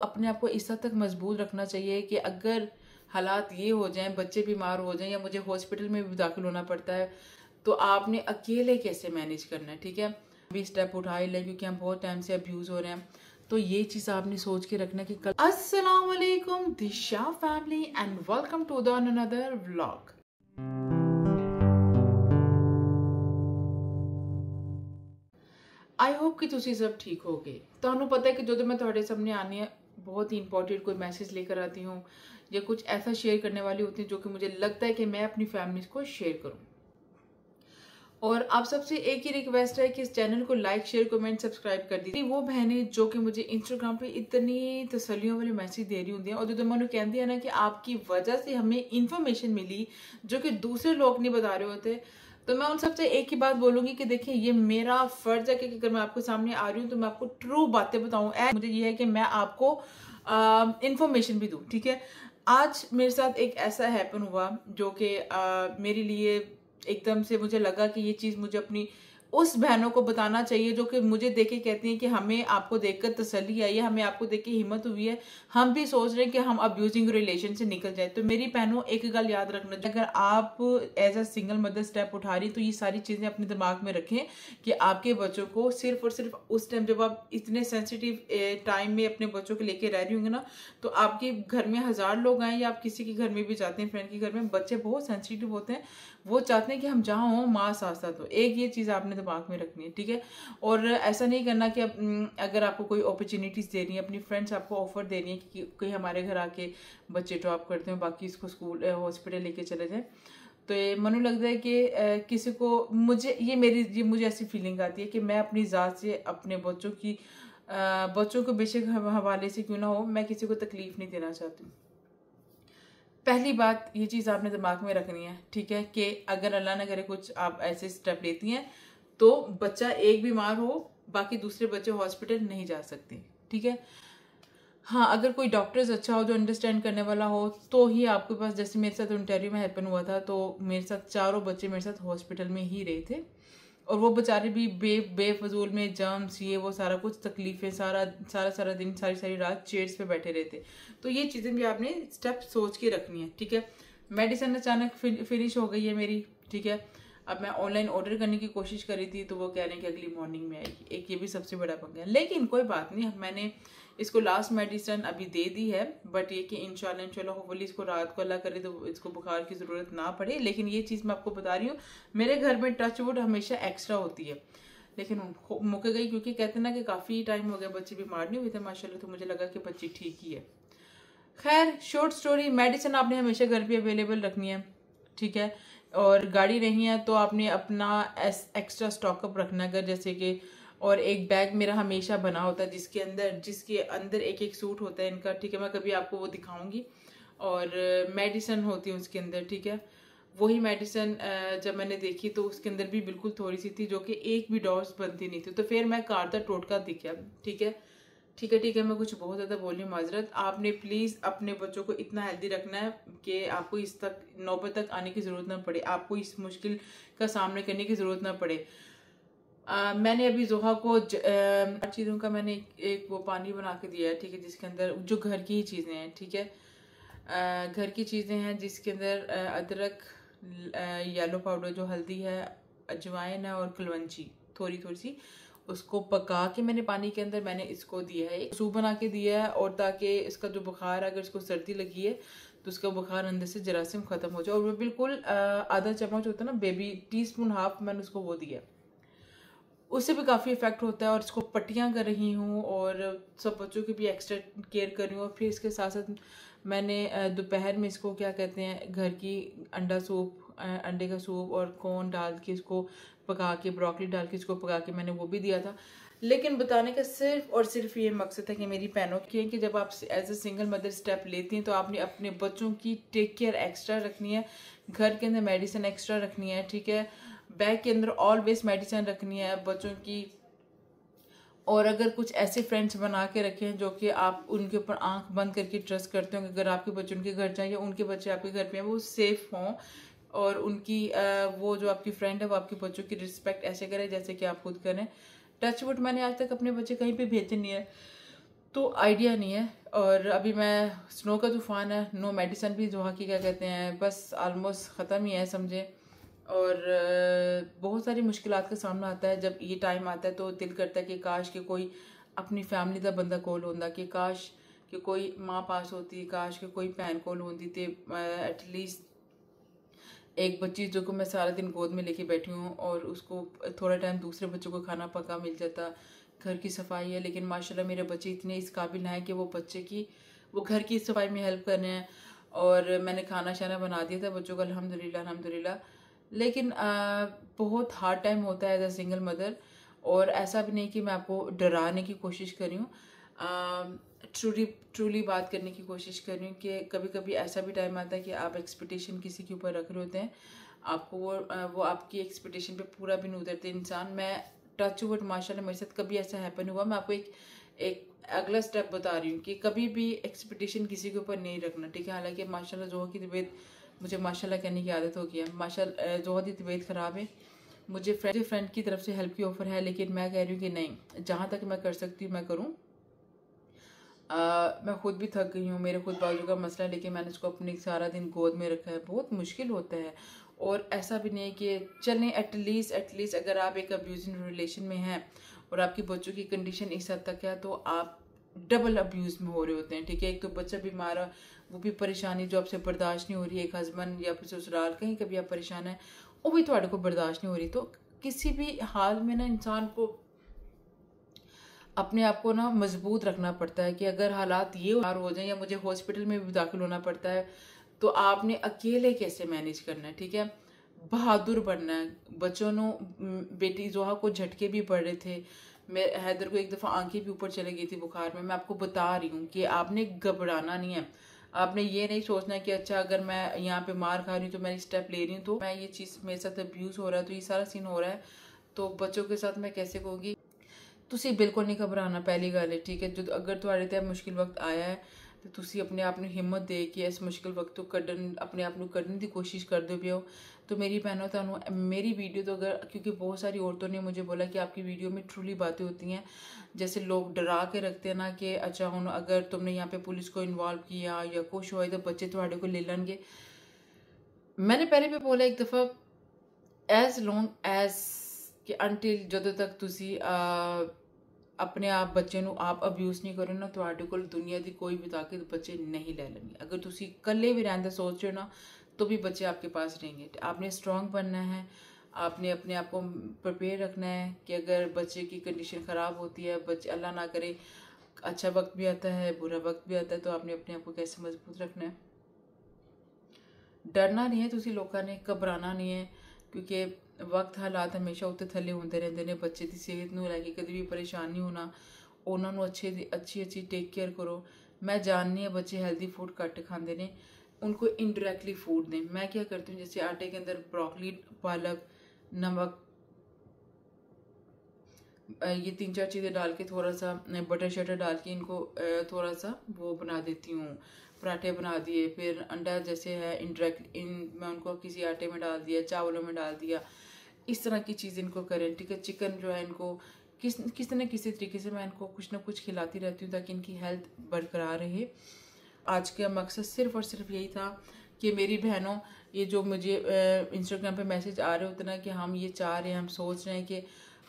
अपने आप को इस हद तक मजबूत रखना चाहिए कि अगर हालात ये हो जाएं, बच्चे बीमार हो जाएं या मुझे हॉस्पिटल में भी दाखिल होना पड़ता है, तो आपने अकेले कैसे मैनेज करना है। ठीक है, अभी स्टेप उठा ही लें क्योंकि हम बहुत टाइम से अब्यूज हो रहे हैं। तो ये चीज आपने सोच के रखना कि कल। अस्सलाम वालेकुम Disha family and welcome to the another vlog. I hope कि तुसी सब ठीक हो गए। ਤੁਹਾਨੂੰ पता है कि जो मैं ਤੁਹਾਡੇ सामने आनी है बहुत ही इंपॉर्टेंट कोई मैसेज लेकर आती हूँ या कुछ ऐसा शेयर करने वाली होती है जो कि मुझे लगता है कि मैं अपनी फैमिली को शेयर करूँ। और आप सबसे एक ही रिक्वेस्ट है कि इस चैनल को लाइक शेयर कमेंट सब्सक्राइब कर दीजिए। वो बहनें जो कि मुझे इंस्टाग्राम पे इतनी तसल्लियों वाले मैसेज दे रही होंगी और जो मैंने कहती है ना कि आपकी वजह से हमें इंफॉर्मेशन मिली जो कि दूसरे लोग नहीं बता रहे होते, तो मैं उन सबसे एक ही बात बोलूंगी कि देखिए ये मेरा फर्ज है कि अगर मैं आपके सामने आ रही हूँ तो मैं आपको ट्रू बातें बताऊं। मुझे ये है कि मैं आपको इंफॉर्मेशन भी दूं। ठीक है, आज मेरे साथ एक ऐसा हैपन हुआ जो कि मेरे लिए एकदम से मुझे लगा कि ये चीज मुझे अपनी उस बहनों को बताना चाहिए जो कि मुझे देख के कहती हैं कि हमें आपको देखकर तसल्ली आई है, हमें आपको देख के हिम्मत हुई है, हम भी सोच रहे हैं कि हम अब्यूजिंग रिलेशन से निकल जाए। तो मेरी बहनों एक गल याद रखना, अगर आप as a single mother step उठा रही तो ये सारी चीजें अपने दिमाग में रखें कि आपके बच्चों को सिर्फ और सिर्फ उस टाइम जब आप इतने सेंसिटिव टाइम में अपने बच्चों को लेके रह रही होंगे ना, तो आपके घर में 1000 लोग आए या आप किसी के घर में भी जाते हैं, फ्रेंड के घर में, बच्चे बहुत सेंसिटिव होते हैं, वो चाहते हैं कि हम जहाँ हों माँ साथ साथ। तो एक ये चीज़ आपने दिमाग में रखनी है। ठीक है, और ऐसा नहीं करना कि अगर आपको कोई अपॉर्चुनिटीज़ दे रही है, अपनी फ्रेंड्स आपको ऑफर दे रही है कि कहीं हमारे घर आके बच्चे ड्रॉप करते हैं बाकी इसको स्कूल हॉस्पिटल लेके चले जाए, तो ये मनु लगता है कि किसी को ये मुझे ऐसी फीलिंग आती है कि मैं अपनी ज़ात से अपने बच्चों को बेशक हवाले से क्यों ना हो, मैं किसी को तकलीफ नहीं देना चाहती। पहली बात ये चीज़ आपने दिमाग में रखनी है। ठीक है, कि अगर अल्लाह ना करे कुछ आप ऐसे स्टेप लेती हैं तो बच्चा एक बीमार हो बाकी दूसरे बच्चे हॉस्पिटल नहीं जा सकते। ठीक है, हाँ अगर कोई डॉक्टर्स अच्छा हो जो अंडरस्टैंड करने वाला हो तो ही आपके पास, जैसे मेरे साथ ओंटारियो में हैपन हुआ था, तो मेरे साथ चारों बच्चे मेरे साथ हॉस्पिटल में ही रहे थे और वो बेचारे भी बेफजूल में जर्म्स ये वो सारा कुछ तकलीफें, सारा दिन सारी रात चेयर्स पे बैठे रहते। तो ये चीज़ें भी आपने स्टेप सोच के रखनी है। ठीक है, मेडिसिन अचानक फिनिश हो गई है मेरी। ठीक है, अब मैं ऑनलाइन ऑर्डर करने की कोशिश करी थी तो वो कह रहे हैं कि अगली मॉर्निंग में आएगी। एक ये भी सबसे बड़ा पंगा है, लेकिन कोई बात नहीं, मैंने इसको लास्ट मेडिसिन अभी दे दी है, बट ये कि इंशाल्लाह होपफुली इसको रात को अल्लाह करे तो इसको बुखार की ज़रूरत ना पड़े। लेकिन ये चीज़ मैं आपको बता रही हूँ, मेरे घर में टच वुड हमेशा एक्स्ट्रा होती है, लेकिन मुक गई क्योंकि कहते ना कि काफ़ी टाइम हो गया बच्चे बीमार नहीं हुए थे माशाल्लाह, तो मुझे लगा कि बच्ची ठीक ही है। खैर शॉर्ट स्टोरी, मेडिसिन आपने हमेशा घर पे अवेलेबल रखनी है। ठीक है, और गाड़ी नहीं है तो आपने अपना एक्स्ट्रा स्टॉकअप रखना है, अगर जैसे कि, और एक बैग मेरा हमेशा बना होता है जिसके अंदर एक एक सूट होता है इनका। ठीक है, मैं कभी आपको वो दिखाऊंगी, और मेडिसिन होती है उसके अंदर। ठीक है, वही मेडिसिन जब मैंने देखी तो उसके अंदर भी बिल्कुल थोड़ी सी थी जो कि एक भी डोज बनती नहीं थी, तो फिर मैं कारता टोटका दिखा। ठीक है, मैं कुछ बहुत ज़्यादा बोल रही हूँ, माजरत। आपने प्लीज़ अपने बच्चों को इतना हेल्दी रखना है कि आपको इस तक नौबत तक आने की ज़रूरत ना पड़े, आपको इस मुश्किल का सामना करने की ज़रूरत ना पड़े। मैंने अभी जोहा को चीज़ों का मैंने एक वो पानी बना के दिया है। ठीक है, जिसके अंदर जो घर की ही चीज़ें हैं। ठीक है, घर की चीज़ें हैं जिसके अंदर अदरक, येलो पाउडर जो हल्दी है, अजवाइन है और कलवंजी थोड़ी थोड़ी सी, उसको पका के मैंने पानी के अंदर मैंने इसको दिया है, एक सूप बना के दिया है, और ताकि इसका जो बुखार है, अगर इसको सर्दी लगी है तो उसका बुखार अंदर से जरासीम खत्म हो जाए। और वो बिल्कुल आधा चम्मच होता है ना बेबी टीस्पून हाफ, मैंने उसको वो दिया, उससे भी काफ़ी इफेक्ट होता है। और इसको पट्टियाँ कर रही हूँ और सब बच्चों की भी एक्स्ट्रा केयर कर रही हूँ। और फिर इसके साथ साथ मैंने दोपहर में इसको क्या कहते हैं, घर की अंडा सूप, अंडे का सूप और कॉर्न डाल के इसको पका के, ब्रोकली डाल के इसको पका के मैंने वो भी दिया था। लेकिन बताने का सिर्फ और सिर्फ ये मकसद है कि मेरी बहनों की है कि जब आप as a single mother step लेती हैं तो आपने अपने बच्चों की टेक केयर एक्स्ट्रा रखनी है, घर के अंदर मेडिसिन एक्स्ट्रा रखनी है। ठीक है, बैग के अंदर ऑलवेज मेडिसिन रखनी है बच्चों की। और अगर कुछ ऐसे फ्रेंड्स बना के रखे हैं जो कि आप उनके ऊपर आंख बंद करके ट्रस्ट करते हो कि अगर आपके बच्चे उनके घर जाए या उनके बच्चे आपके घर पे हैं वो सेफ हों, और उनकी वो जो आपकी फ्रेंड है वो आपके बच्चों की रिस्पेक्ट ऐसे करे जैसे कि आप खुद करें। टच वुड मैंने आज तक अपने बच्चे कहीं पे भेजे नहीं है, तो आइडिया नहीं है। और अभी मैं स्नो का तूफ़ान है, नो मेडिसिन भी जोहा की क्या कहते हैं, बस आलमोस्ट ख़त्म ही है समझे। और बहुत सारी मुश्किलात का सामना आता है जब ये टाइम आता है, तो दिल करता है कि काश कि कोई अपनी फैमिली का बंदा कोल होंदा, कि काश कि कोई माँ पास होती, काश कि कोई भैन कोल होंदी, ते एटलीस्ट एक बच्ची जो को मैं सारा दिन गोद में लेके बैठी हूँ और उसको थोड़ा टाइम दूसरे बच्चों को खाना पका मिल जाता, घर की सफाई है। लेकिन माशाल्लाह मेरे बच्चे इतने इस काबिल हैं कि वो घर की सफाई में हेल्प कर रहे हैं। और मैंने खाना शाना बना दिया था बच्चों को, अल्हम्दुलिल्लाह अल्हम्दुलिल्लाह। लेकिन बहुत हार्ड टाइम होता है एज अ सिंगल मदर। और ऐसा भी नहीं कि मैं आपको डराने की कोशिश कर रही हूँ, ट्रूली बात करने की कोशिश कर रही हूँ कि कभी कभी ऐसा भी टाइम आता है कि आप एक्सपेक्टेशन किसी के ऊपर रख रहे होते हैं, आपको वो आपकी एक्सपेक्टेशन पे पूरा भी नहीं उतरते इंसान। मैं टच वुड माशाल्लाह मेरे साथ कभी ऐसा हैपन हुआ। मैं आपको एक अगला स्टेप बता रही हूँ कि कभी भी एक्सपेक्टेशन किसी के ऊपर नहीं रखना, ठीक है। हालांकि माशाल्लाह जोहा की तबीयत, मुझे माशाल्लाह कहने की आदत हो गई है, माशाल्लाह जोहा की तबीयत ख़राब है, मुझे फ्रेंड की तरफ से हेल्प की ऑफ़र है, लेकिन मैं कह रही हूँ कि नहीं, जहाँ तक मैं कर सकती हूँ मैं करूँ। मैं खुद भी थक गई हूँ, मेरे खुद बाजू का मसला है, लेकिन मैंने उसको अपने सारा दिन गोद में रखा है, बहुत मुश्किल होता है। और ऐसा भी नहीं है कि चलें, एटलीस्ट अगर आप एक अब्यूजिंग रिलेशन में हैं और आपकी बच्चों की कंडीशन इस हद तक है, तो आप डबल अब्यूज़ में हो रहे होते हैं, ठीक है। एक तो बच्चा बीमार है, वो भी परेशानी जो आपसे बर्दाश्त नहीं हो रही है, एक हस्बैंड या फिर ससुराल कहीं कभी आप परेशान है, वो भी थोड़े को बर्दाश्त नहीं हो रही। तो किसी भी हाल में ना इंसान को अपने आप को ना मजबूत रखना पड़ता है कि अगर हालात ये हो जाए या मुझे हॉस्पिटल में भी दाखिल होना पड़ता है, तो आपने अकेले कैसे मैनेज करना है, ठीक है। बहादुर बनना है। बच्चों ने बेटी जोहा को झटके भी पड़ रहे थे, मैं हैदर को एक दफ़ा आंखें भी ऊपर चले गई थी बुखार में। मैं आपको बता रही हूँ कि आपने घबराना नहीं है, आपने ये नहीं सोचना है कि अच्छा अगर मैं यहाँ पे मार खा रही हूँ तो मैं स्टेप ले रही हूँ तो मैं ये चीज़ मेरे साथ अब्यूज़ हो रहा है, तो ये सारा सीन हो रहा है, तो बच्चों के साथ मैं कैसे कहूँगी। ਤੁਸੀਂ बिल्कुल नहीं घबराना, पहली गल है, ठीक है। जो अगर ਤੁਹਾਡੇ ਤੇ मुश्किल वक्त आया है तो ਤੁਸੀਂ अपने आप ਨੂੰ हिम्मत दे के इस मुश्किल वक्त ਤੋਂ अपने आप ਨੂੰ ਕੱਢਣ ਦੀ कोशिश करते पे हो। तो मेरी बहनों तो मेरी वीडियो तो अगर, क्योंकि बहुत सारी औरतों ने मुझे बोला कि आपकी वीडियो में ट्रूली बातें होती हैं, जैसे लोग डरा के रखते हैं ना कि अच्छा हूँ अगर तुमने यहाँ पे पुलिस को इन्वॉल्व किया या कुछ हुआ तो बच्चे ਤੁਹਾਡੇ को ले लेंगे। मैंने पहले भी बोला एक दफ़ा, एज लॉन्ग एज कि अनटिल ਜਦੋਂ तक ਤੁਸੀਂ अपने आप बच्चे ਨੂੰ आप अब्यूज़ नहीं करो ना, ਤੁਹਾਡੇ ਕੋਲ दुनिया की कोई भी ताकत बच्चे नहीं ले लेंगे। अगर ਤੁਸੀਂ इकल्ले भी रहने सोच रहे हो ना, तो भी बच्चे आपके पास रहेंगे। आपने स्ट्रॉन्ग बनना है, आपने अपने आप को प्रिपेयर रखना है कि अगर बच्चे की कंडीशन ख़राब होती है, बच्चे अल्लाह ना करे अच्छा वक्त भी आता है, बुरा वक्त भी आता है, तो आपने अपने आप को कैसे मजबूत रखना है। डरना नहीं है, तुसी लोगों ने घबराना नहीं है, क्योंकि वक्त हालात हमेशा उत्ते थले होंदे रहंदे ने। बच्चे की सेहत नूं लैके कभी भी परेशान नहीं होना, उन्होंने अच्छी टेक केयर करो। मैं जाननी है बच्चे हेल्दी फूड घट खाते हैं, उनको इनडायरेक्टली फूड दें। मैं क्या करती हूँ, जैसे आटे के अंदर ब्रोकली, पालक, नमक, ये 3-4 चीज़ें डाल के थोड़ा सा बटर शटर डाल के इनको थोड़ा सा वो बना देती हूँ, पराठे बना दिए। फिर अंडा जैसे है मैं उनको किसी आटे में डाल दिया, चावलों में डाल दिया, इस तरह की चीज़ इनको करें, ठीक है। चिकन जो है इनको किसी न किसी तरीके से मैं इनको कुछ ना कुछ खिलाती रहती हूँ ताकि इनकी हेल्थ बरकरार रहे। आज का मकसद सिर्फ़ और सिर्फ यही था कि मेरी बहनों, ये जो मुझे इंस्टाग्राम पे मैसेज आ रहे होते ना कि हम ये चाह रहे हैं, हम सोच रहे हैं कि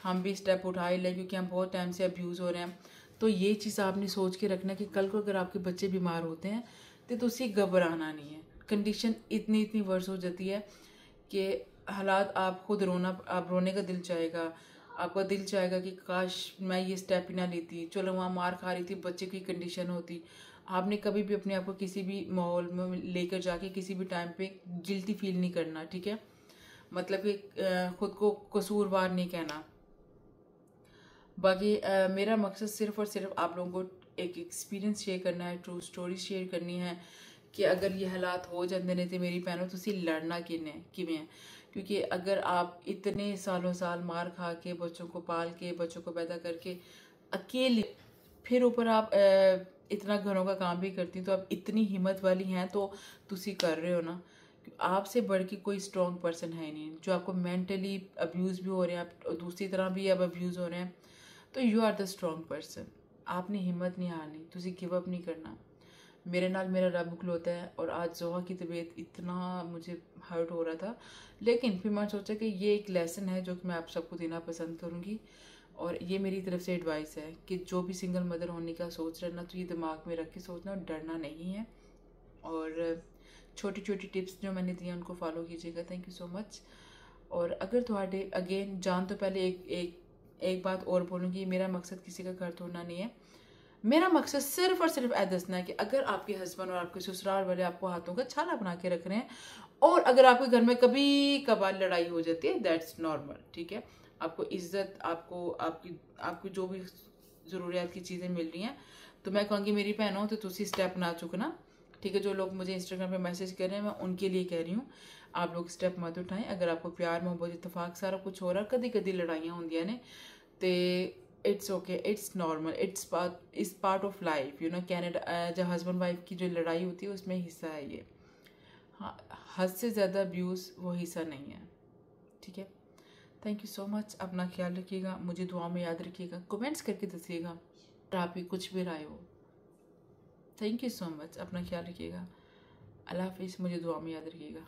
हम भी स्टेप उठा ही लें क्योंकि हम बहुत टाइम से अब्यूज़ हो रहे हैं, तो ये चीज़ आपने सोच के रखना कि कल को अगर आपके बच्चे बीमार होते हैं तो उसे घबराना नहीं है। कंडीशन इतनी वर्स हो जाती है कि हालात आप खुद आप रोने का दिल चाहेगा, आपका दिल चाहेगा कि काश मैं ये स्टेप ही ना लेती, चलो वहाँ मार खा रही थी, बच्चे की कंडीशन होती। आपने कभी भी अपने आप को किसी भी माहौल में लेकर जाके किसी भी टाइम पे गिल्टी फील नहीं करना, ठीक है। मतलब कि खुद को कसूरवार नहीं कहना। बाकी मेरा मकसद सिर्फ़ और सिर्फ आप लोगों को एक एक्सपीरियंस शेयर करना है, ट्रू स्टोरी शेयर करनी है कि अगर ये हालात हो जाते हैं तो मेरी बहनों तुसी लड़ना किवें है। क्योंकि अगर आप इतने सालों साल मार खा के बच्चों को पाल के बच्चों को पैदा करके अकेले, फिर ऊपर आप इतना घरों का काम भी करती, तो आप इतनी हिम्मत वाली हैं तो तुसी कर रहे हो ना। आपसे बढ़ के कोई स्ट्रॉन्ग पर्सन है नहीं। जो आपको मेंटली अब्यूज़ भी हो रहे हैं, आप दूसरी तरह भी अब अब्यूज़ हो रहे हैं, तो you are the strong person. आपने हिम्मत नहीं हारनी, तुसी गिव अप नहीं करना। मेरे नाल मेरा रब खलोता है। और आज जोहा की तबीयत इतना मुझे हर्ट हो रहा था, लेकिन फिर मैंने सोचा कि ये एक लेसन है जो कि मैं आप सबको देना पसंद करूँगी। और ये मेरी तरफ से एडवाइस है कि जो भी सिंगल मदर होने का सोच रहे ना, तो ये दिमाग में रख के सोचना, और डरना नहीं है। और छोटी छोटी टिप्स जो मैंने दी हैं उनको फॉलो कीजिएगा। Thank you so much. और अगर थोड़े अगेन जान तो पहले एक बात और बोलूँगी, मेरा मकसद किसी का घर तोड़ना नहीं है। मेरा मकसद सिर्फ और सिर्फ दसना है कि अगर आपके हस्बैंड और आपके ससुराल वाले आपको हाथों का छाला बना के रख रहे हैं, और अगर आपके घर में कभी कभार लड़ाई हो जाती है, दैट्स नॉर्मल, ठीक है। आपको इज्जत, आपको आपकी आपकी जो भी ज़रूरियात की चीज़ें मिल रही हैं, तो मैं कहूँगी मेरी बहनों तो तुसी स्टेप ना चुकना, ठीक है। जो लोग मुझे इंस्टाग्राम पे मैसेज कर रहे हैं, मैं उनके लिए कह रही हूँ, आप लोग स्टेप मत उठाएं। अगर आपको प्यार मोहब्बत इत्तेफाक सारा कुछ हो रहा, कदी कदी लड़ाइयाँ होंदियां ने, ते it's okay, it's normal, it's part of life, you know. Canada जो हस्बैंड वाइफ की जो लड़ाई होती है उसमें हिस्सा है ये। हाँ, हद से ज़्यादा अब्यूज़ वो हिस्सा नहीं है, ठीक है। Thank you so much. अपना ख्याल रखिएगा, मुझे दुआ में याद रखिएगा, कमेंट्स करके दसिएगा और आप ही कुछ भी राय हो। Thank you so much. अपना ख्याल रखिएगा। अल्लाह हाफिज़। मुझे दुआ में याद रखिएगा।